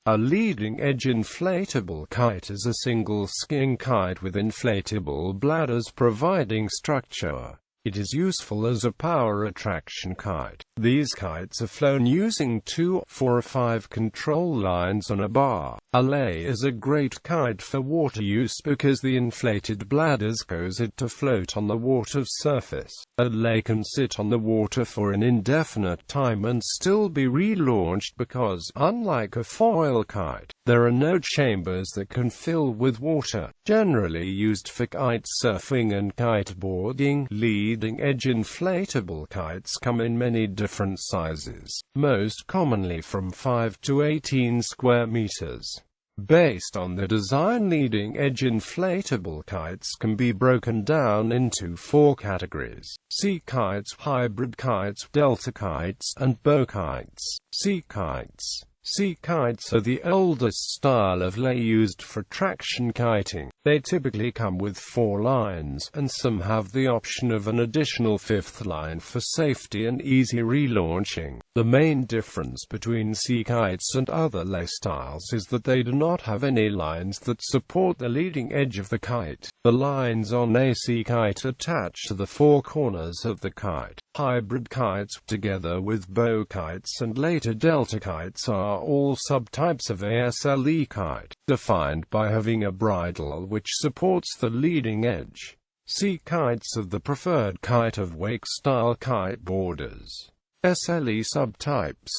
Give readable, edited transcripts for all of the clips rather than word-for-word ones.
A leading-edge inflatable kite is a single skiing kite with inflatable bladders providing structure. It is useful as a power attraction kite. These kites are flown using 2, 4 or 5 control lines on a bar.A is a great kite for water use because the inflated bladders cause it to float on the water surface. A lay can sit on the water for an indefinite time and still be relaunched because, unlike a foil kite, there are no chambers that can fill with water. Generally used for kite surfing and kiteboarding, leading-edge inflatable kites come in many different sizes, most commonly from 5 to 18 square meters. Based on the design, leading-edge inflatable kites can be broken down into 4 categories: sea kites, hybrid kites, delta kites, and bow kites. Sea kites. Sea kites are the oldest style of lay used for traction kiting. They typically come with 4 lines, and some have the option of an additional 5th line for safety and easy relaunching. The main difference between sea kites and other lay styles is that they do not have any lines that support the leading edge of the kite. The lines on a sea kite attach to the 4 corners of the kite. Hybrid kites, together with bow kites and later delta kites, are all subtypes of a SLE kite, defined by having a bridle which supports the leading edge. Sea kites are the preferred kite of wake-style kiteboarders. SLE subtypes.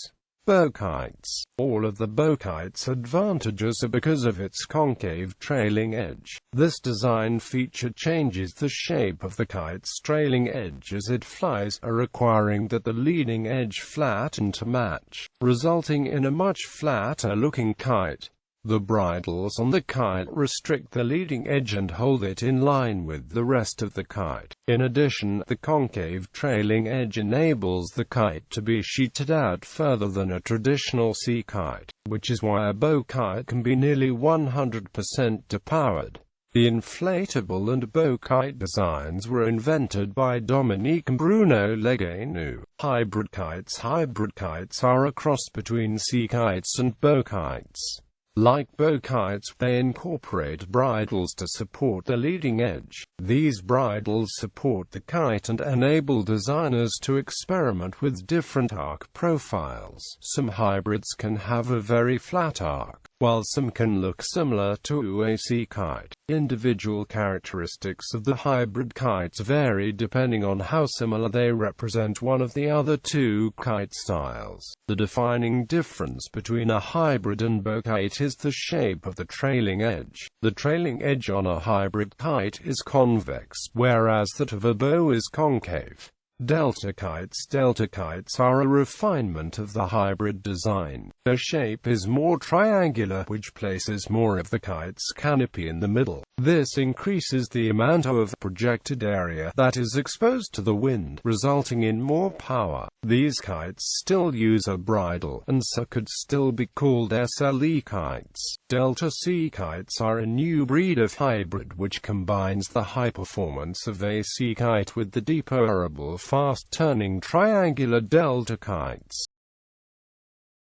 Bow kites. All of the bow kite's advantages are because of its concave trailing edge. This design feature changes the shape of the kite's trailing edge as it flies, requiring that the leading edge flatten to match, resulting in a much flatter-looking kite. The bridles on the kite restrict the leading edge and hold it in line with the rest of the kite. In addition, the concave trailing edge enables the kite to be sheeted out further than a traditional sea kite, which is why a bow kite can be nearly 100% depowered. The inflatable and bow kite designs were invented by Dominique and Bruno Leganou. Hybrid kites. Hybrid kites are a cross between sea kites and bow kites. Like bow kites, they incorporate bridles to support the leading edge. These bridles support the kite and enable designers to experiment with different arc profiles. Some hybrids can have a very flat arc, while some can look similar to a sea kite. Individual characteristics of the hybrid kites vary depending on how similar they represent one of the other 2 kite styles. The defining difference between a hybrid and bow kite is the shape of the trailing edge. The trailing edge on a hybrid kite is convex, whereas that of a bow is concave. Delta kites. Delta kites are a refinement of the hybrid design. Their shape is more triangular, which places more of the kite's canopy in the middle. This increases the amount of projected area that is exposed to the wind, resulting in more power. These kites still use a bridle, and so could still be called SLE kites. Delta sea kites are a new breed of hybrid which combines the high performance of a sea kite with the depowerable, fast-turning triangular delta kites.